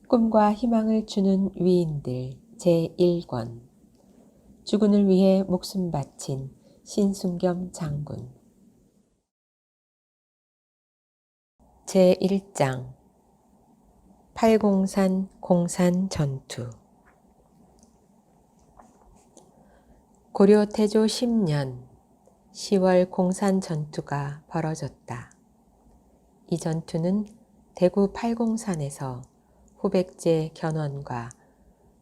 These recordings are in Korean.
꿈과 희망을 주는 위인들 제1권 주군을 위해 목숨 바친 신순겸 장군 제1장 팔공산 공산 전투 고려 태조 10년 10월 공산 전투가 벌어졌다. 이 전투는 대구 팔공산에서 후백제 견훤과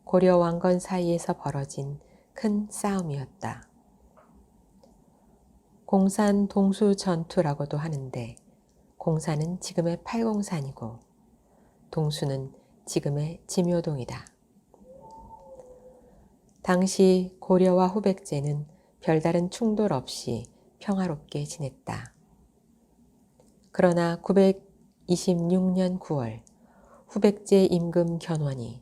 고려 왕건 사이에서 벌어진 큰 싸움이었다. 공산 동수 전투라고도 하는데 공산은 지금의 팔공산이고 동수는 지금의 지묘동이다. 당시 고려와 후백제는 별다른 충돌 없이 평화롭게 지냈다. 그러나 926년 9월 후백제 임금 견훤이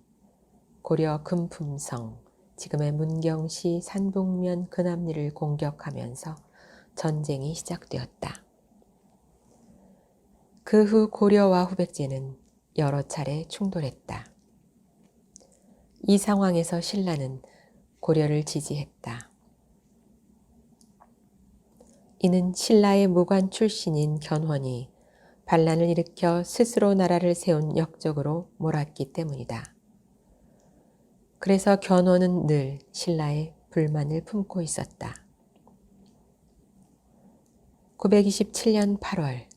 고려 금품성, 지금의 문경시 산북면 근압리를 공격하면서 전쟁이 시작되었다. 그 후 고려와 후백제는 여러 차례 충돌했다. 이 상황에서 신라는 고려를 지지했다. 이는 신라의 무관 출신인 견훤이 반란을 일으켜 스스로 나라를 세운 역적으로 몰았기 때문이다. 그래서 견훤은 늘 신라에 불만을 품고 있었다. 927년 8월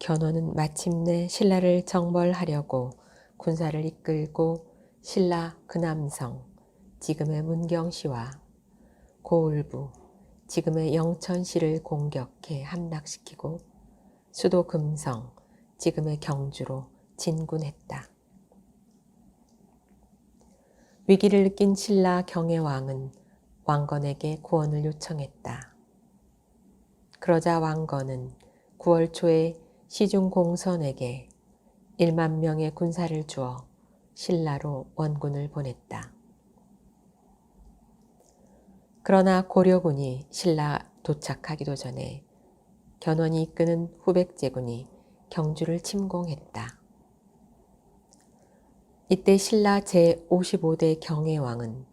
견훤은 마침내 신라를 정벌하려고 군사를 이끌고 신라 근암성, 지금의 문경시와 고을부, 지금의 영천시를 공격해 함락시키고 수도 금성, 지금의 경주로 진군했다. 위기를 느낀 신라 경혜왕은 왕건에게 구원을 요청했다. 그러자 왕건은 9월 초에 시중공선에게 1만 명의 군사를 주어 신라로 원군을 보냈다. 그러나 고려군이 신라 도착하기도 전에 견훤이 이끄는 후백제군이 경주를 침공했다. 이때 신라 제55대 경혜왕은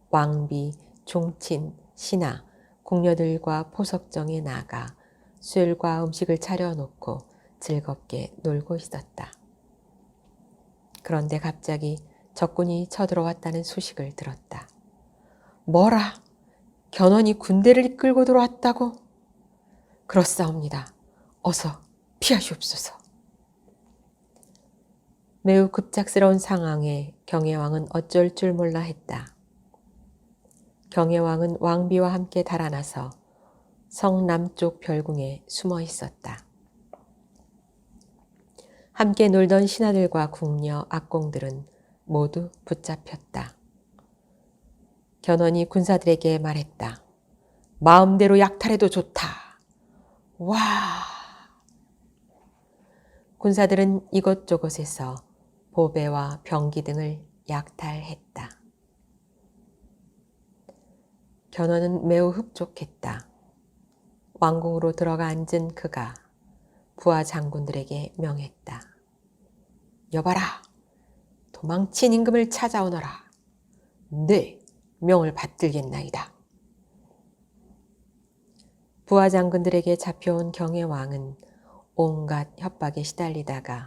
왕비, 종친, 신하, 궁녀들과 포석정에 나가 술과 음식을 차려놓고 즐겁게 놀고 있었다. 그런데 갑자기 적군이 쳐들어왔다는 소식을 들었다. 뭐라? 견훤이 군대를 이끌고 들어왔다고? 그렇사옵니다. 어서 피하시옵소서. 매우 급작스러운 상황에 경혜왕은 어쩔 줄 몰라 했다. 경혜왕은 왕비와 함께 달아나서 성 남쪽 별궁에 숨어 있었다. 함께 놀던 신하들과 궁녀, 악공들은 모두 붙잡혔다. 견훤이 군사들에게 말했다. 마음대로 약탈해도 좋다. 와! 군사들은 이곳저곳에서 보배와 병기 등을 약탈했다. 견훤은 매우 흡족했다. 왕궁으로 들어가 앉은 그가 부하 장군들에게 명했다. 여봐라, 도망친 임금을 찾아오너라. 네, 명을 받들겠나이다. 부하 장군들에게 잡혀온 경혜왕은 온갖 협박에 시달리다가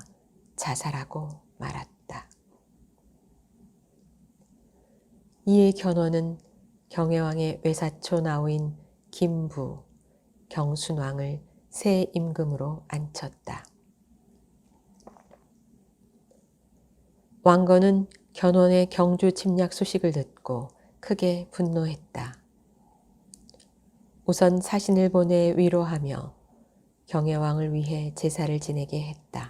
자살하고 말았다. 이에 견훤은 경혜왕의 외사촌 아우인 김부, 경순왕을 새 임금으로 앉혔다. 왕건은 견훤의 경주 침략 소식을 듣고 크게 분노했다. 우선 사신을 보내 위로하며 경혜왕을 위해 제사를 지내게 했다.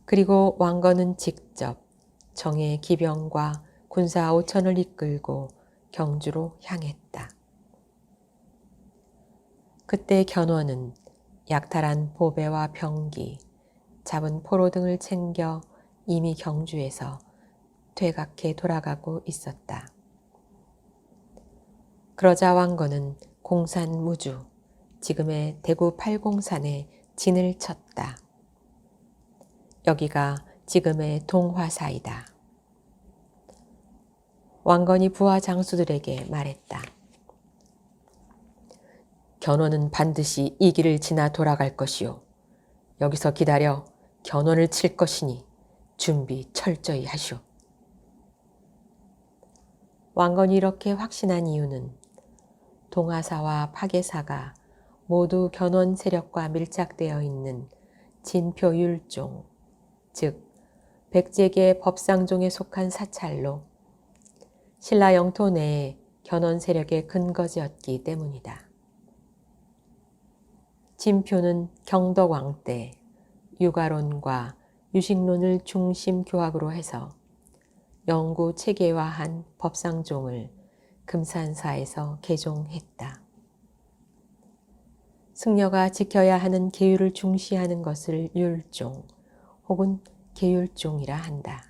그리고 왕건은 직접 정예 기병과 군사 5천을 이끌고 경주로 향했다. 그때 견훤은 약탈한 보배와 병기, 잡은 포로 등을 챙겨 이미 경주에서 퇴각해 돌아가고 있었다. 그러자 왕건은 공산무주, 지금의 대구 팔공산에 진을 쳤다. 여기가 지금의 동화사이다. 왕건이 부하 장수들에게 말했다. 견훤은 반드시 이 길을 지나 돌아갈 것이요. 여기서 기다려 견훤을 칠 것이니 준비 철저히 하시오. 왕건이 이렇게 확신한 이유는 동화사와 파괴사가 모두 견훤 세력과 밀착되어 있는 진표율종, 즉 백제계 법상종에 속한 사찰로 신라 영토 내에 견훤 세력의 근거지였기 때문이다. 진표는 경덕왕 때 유가론과 유식론을 중심 교학으로 해서 영구 체계화한 법상종을 금산사에서 개종했다. 승려가 지켜야 하는 계율을 중시하는 것을 율종 혹은 계율종이라 한다.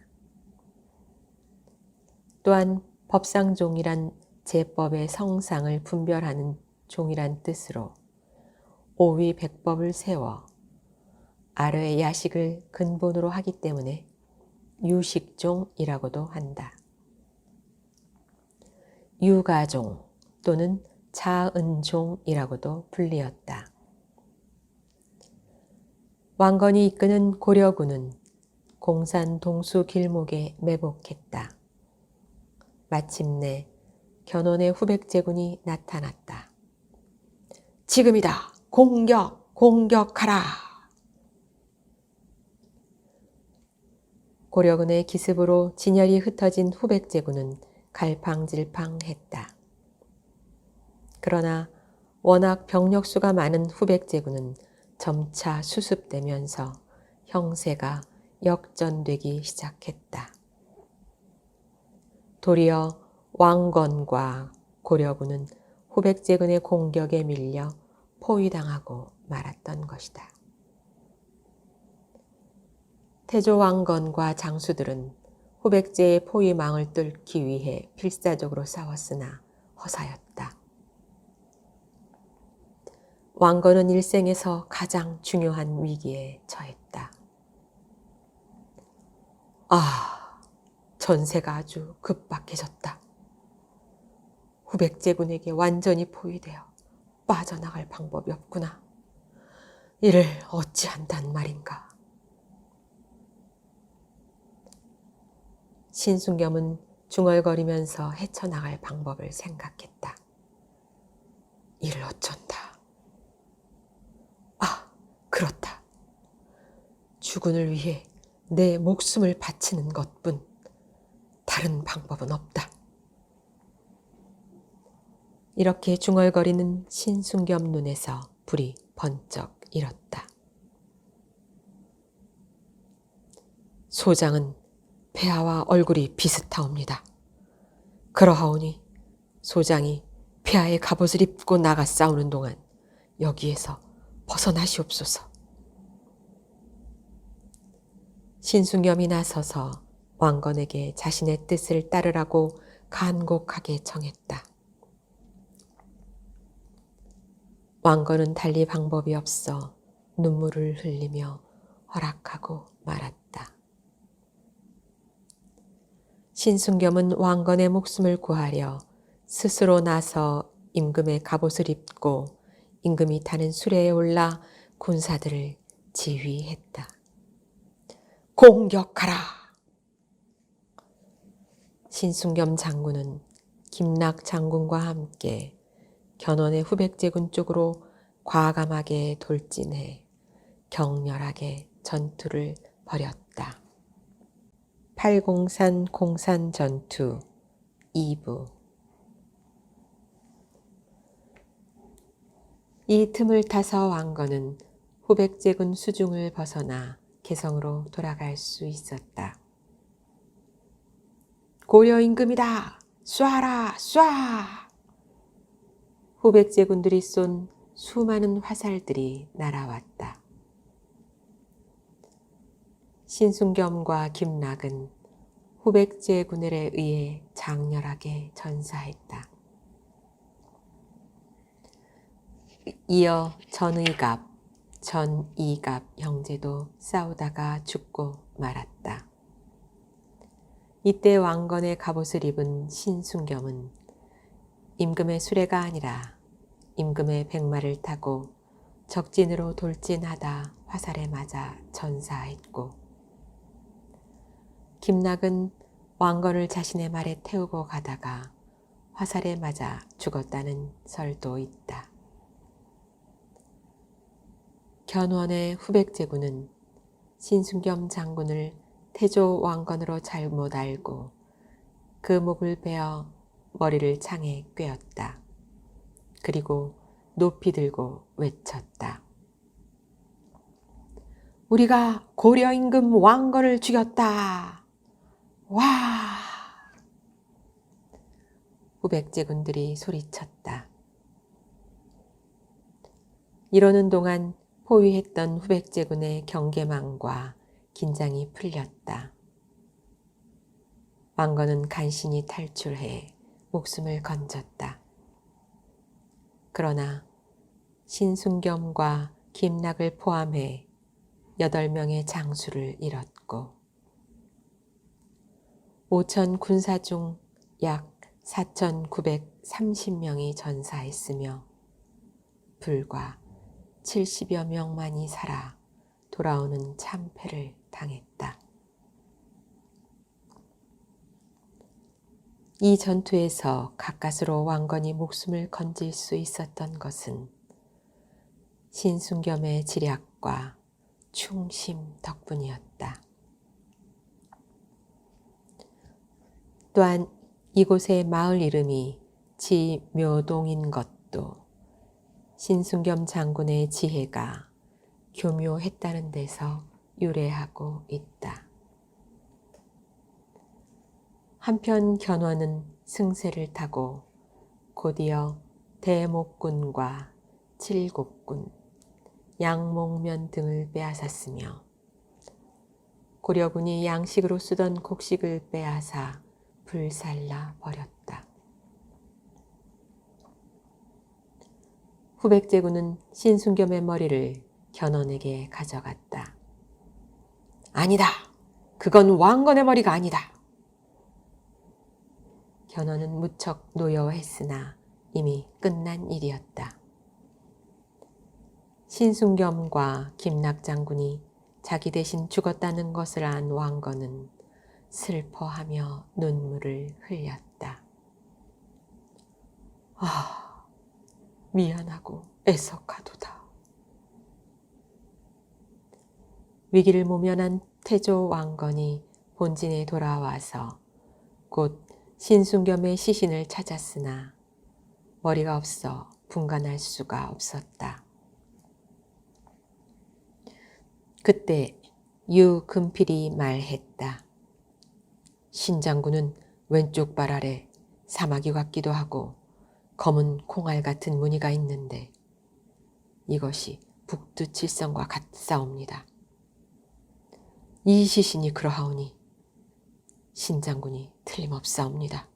또한 법상종이란 제법의 성상을 분별하는 종이란 뜻으로 오위백법을 세워 아르의 야식을 근본으로 하기 때문에 유식종이라고도 한다. 유가종 또는 자은종이라고도 불리었다. 왕건이 이끄는 고려군은 공산 동수 길목에 매복했다. 마침내 견훤의 후백제군이 나타났다. 지금이다. 공격! 공격하라! 고려군의 기습으로 진열이 흩어진 후백제군은 갈팡질팡했다. 그러나 워낙 병력수가 많은 후백제군은 점차 수습되면서 형세가 역전되기 시작했다. 도리어 왕건과 고려군은 후백제군의 공격에 밀려 포위당하고 말았던 것이다. 태조 왕건과 장수들은 후백제의 포위망을 뚫기 위해 필사적으로 싸웠으나 허사였다. 왕건은 일생에서 가장 중요한 위기에 처했다. 전세가 아주 급박해졌다. 후백제군에게 완전히 포위되어 빠져나갈 방법이 없구나. 이를 어찌한단 말인가. 신순겸은 중얼거리면서 헤쳐나갈 방법을 생각했다. 이를 어쩐다. 그렇다. 주군을 위해 내 목숨을 바치는 것뿐 다른 방법은 없다. 이렇게 중얼거리는 신순겸 눈에서 불이 번쩍 일었다. 소장은 폐하와 얼굴이 비슷하옵니다. 그러하오니 소장이 폐하의 갑옷을 입고 나가 싸우는 동안 여기에서 벗어나시옵소서. 신순겸이 나서서 왕건에게 자신의 뜻을 따르라고 간곡하게 청했다. 왕건은 달리 방법이 없어 눈물을 흘리며 허락하고 말았다. 신순겸은 왕건의 목숨을 구하려 스스로 나서 임금의 갑옷을 입고 임금이 타는 수레에 올라 군사들을 지휘했다. 공격하라! 신순겸 장군은 김락 장군과 함께 견훤의 후백제군 쪽으로 과감하게 돌진해 격렬하게 전투를 벌였다. 팔공산 공산 전투 2부. 이 틈을 타서 왕건은 후백제군 수중을 벗어나 개성으로 돌아갈 수 있었다. 고려 임금이다! 쏴라! 쏴! 후백제군들이 쏜 수많은 화살들이 날아왔다. 신순겸과 김락은 후백제군에 의해 장렬하게 전사했다. 이어 전의갑, 전이갑 형제도 싸우다가 죽고 말았다. 이때 왕건의 갑옷을 입은 신순겸은 임금의 수레가 아니라 임금의 백마를 타고 적진으로 돌진하다 화살에 맞아 전사했고, 김낙은 왕건을 자신의 말에 태우고 가다가 화살에 맞아 죽었다는 설도 있다. 견훤의 후백제군은 신순겸 장군을 태조 왕건으로 잘못 알고 그 목을 베어 머리를 창에 꿰었다. 그리고 높이 들고 외쳤다. 우리가 고려 임금 왕건을 죽였다. 와! 후백제군들이 소리쳤다. 이러는 동안 포위했던 후백제군의 경계망과 긴장이 풀렸다. 왕건은 간신히 탈출해 목숨을 건졌다. 그러나 신순겸과 김낙을 포함해 8명의 장수를 잃었고 5천 군사 중 약 4,930명이 전사했으며 불과 70여 명만이 살아 돌아오는 참패를 당했다. 이 전투에서 가까스로 왕건이 목숨을 건질 수 있었던 것은 신순겸의 지략과 충심 덕분이었다. 또한 이곳의 마을 이름이 지묘동인 것도 신순겸 장군의 지혜가 교묘했다는 데서 유래하고 있다. 한편 견훤은 승세를 타고 곧이어 대목군과 칠곡군, 양목면 등을 빼앗았으며 고려군이 양식으로 쓰던 곡식을 빼앗아 불살라 버렸다. 후백제군은 신순겸의 머리를 견훤에게 가져갔다. 아니다. 그건 왕건의 머리가 아니다. 견훤은 무척 노여워했으나 이미 끝난 일이었다. 신순겸과 김낙 장군이 자기 대신 죽었다는 것을 안 왕건은 슬퍼하며 눈물을 흘렸다. 아, 미안하고 애석하도다. 위기를 모면한 태조 왕건이 본진에 돌아와서 곧 신순겸의 시신을 찾았으나 머리가 없어 분간할 수가 없었다. 그때 유금필이 말했다. 신장군은 왼쪽 발 아래 사마귀 같기도 하고 검은 콩알 같은 무늬가 있는데 이것이 북두칠성과 같사옵니다. 이 시신이 그러하오니 신장군이 틀림없사옵니다.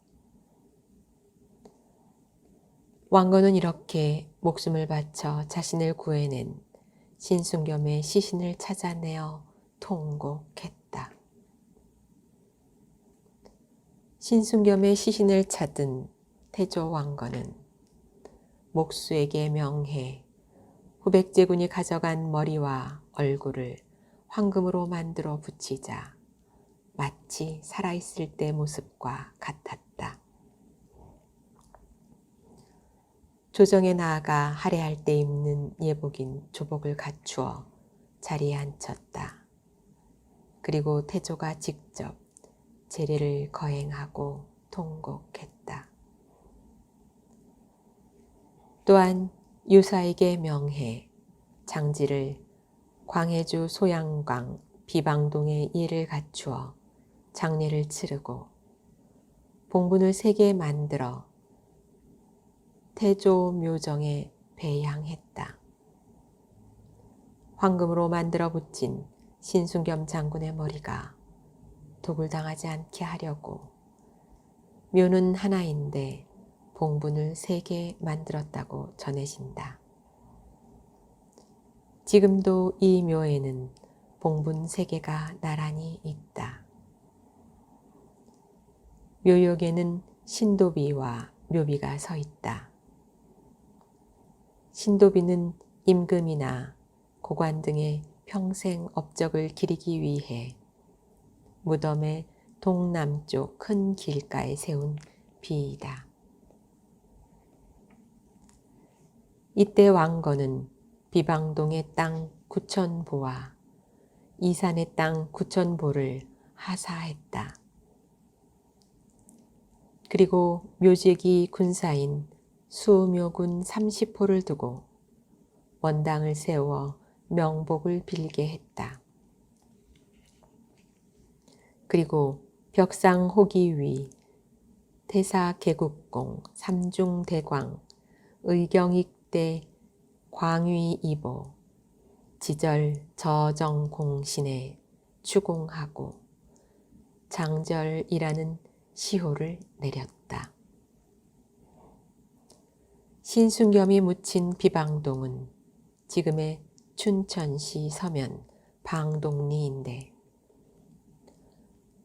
왕건은 이렇게 목숨을 바쳐 자신을 구해낸 신순겸의 시신을 찾아내어 통곡했다. 신순겸의 시신을 찾은 태조 왕건은 목수에게 명해 후백제군이 가져간 머리와 얼굴을 황금으로 만들어 붙이자 마치 살아있을 때 모습과 같았다. 조정에 나아가 할애할 때 입는 예복인 조복을 갖추어 자리에 앉혔다. 그리고 태조가 직접 제례를 거행하고 통곡했다. 또한 유사에게 명해 장지를 광해주 소양강 비방동에 예를 갖추어 장례를 치르고 봉분을 3개 만들어 태조 묘정에 배양했다. 황금으로 만들어 붙인 신순겸 장군의 머리가 독을 당하지 않게 하려고 묘는 하나인데 봉분을 3개 만들었다고 전해진다. 지금도 이 묘에는 봉분 3개가 나란히 있다. 묘역에는 신도비와 묘비가 서 있다. 신도비는 임금이나 고관 등의 평생 업적을 기리기 위해 무덤의 동남쪽 큰 길가에 세운 비이다. 이때 왕건은 비방동의 땅 9,000보와 이산의 땅 9,000보를 하사했다. 그리고 묘직이 군사인 수묘군 30호를 두고 원당을 세워 명복을 빌게 했다. 그리고 벽상 호기 위 태사 개국공 삼중대광 의경익대 광위 이보 지절 저정공신에 추공하고 장절이라는 시호를 내렸다. 신순겸이 묻힌 비방동은 지금의 춘천시 서면 방동리인데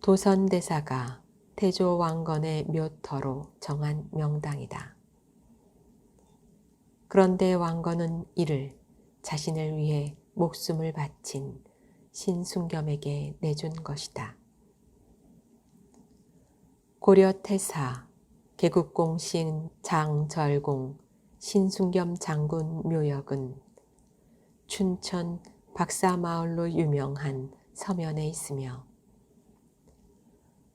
도선대사가 태조왕건의 묘터로 정한 명당이다. 그런데 왕건은 이를 자신을 위해 목숨을 바친 신순겸에게 내준 것이다. 고려 태사 개국공 신 장절공 신순겸 장군 묘역은 춘천 박사마을로 유명한 서면에 있으며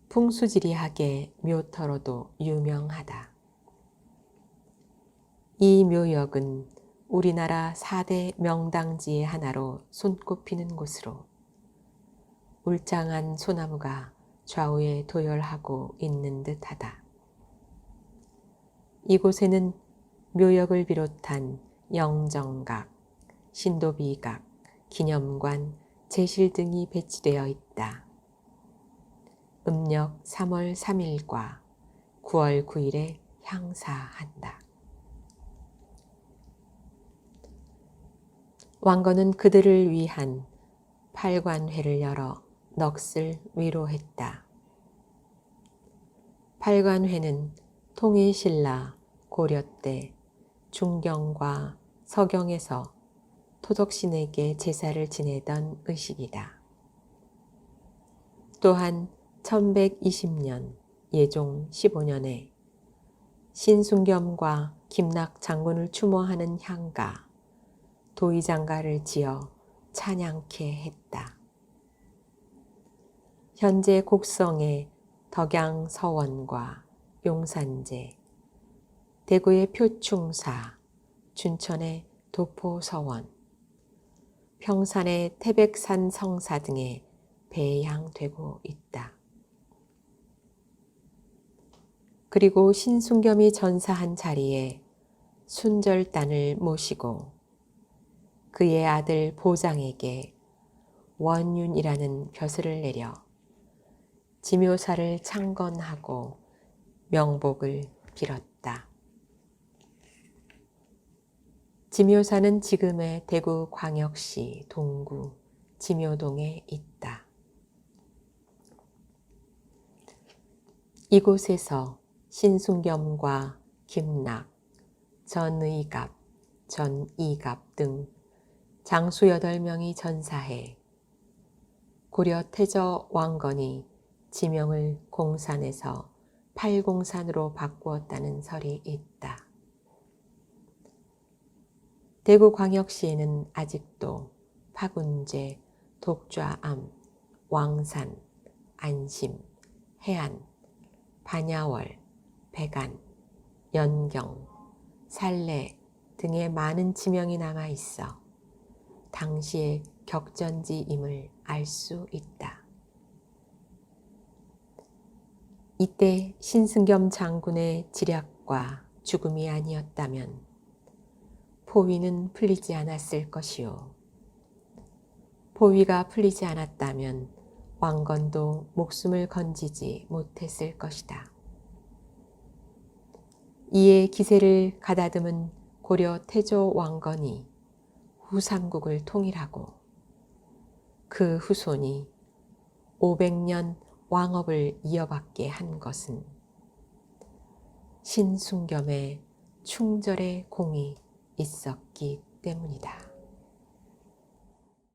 풍수지리학의 묘터로도 유명하다. 이 묘역은 우리나라 4대 명당지의 하나로 손꼽히는 곳으로 울창한 소나무가 좌우에 도열하고 있는 듯하다. 이곳에는 묘역을 비롯한 영정각, 신도비각, 기념관, 제실 등이 배치되어 있다. 음력 3월 3일과 9월 9일에 향사한다. 왕건은 그들을 위한 팔관회를 열어 넋을 위로했다. 팔관회는 통일신라 고려 때 중경과 서경에서 토덕신에게 제사를 지내던 의식이다. 또한 1120년 예종 15년에 신순겸과 김낙 장군을 추모하는 향가, 도의장가를 지어 찬양케 했다. 현재 곡성의 덕양서원과 용산제, 대구의 표충사, 춘천의 도포서원, 평산의 태백산 성사 등에 배양되고 있다. 그리고 신순겸이 전사한 자리에 순절단을 모시고 그의 아들 보장에게 원윤이라는 벼슬을 내려 지묘사를 창건하고 명복을 빌었다. 지묘사는 지금의 대구광역시 동구 지묘동에 있다. 이곳에서 신순겸과 김낙, 전의갑, 전이갑 등 장수 8명이 전사해 고려 태조 왕건이 지명을 공산에서 팔공산으로 바꾸었다는 설이 있다. 대구광역시에는 아직도 파군제, 독좌암, 왕산, 안심, 해안, 반야월, 백안, 연경, 살래 등의 많은 지명이 남아 있어 당시의 격전지임을 알 수 있다. 이때 신순겸 장군의 지략과 죽음이 아니었다면 포위는 풀리지 않았을 것이요. 포위가 풀리지 않았다면 왕건도 목숨을 건지지 못했을 것이다. 이에 기세를 가다듬은 고려 태조 왕건이 후삼국을 통일하고 그 후손이 500년 왕업을 이어받게 한 것은 신순겸의 충절의 공이 있었기 때문이다.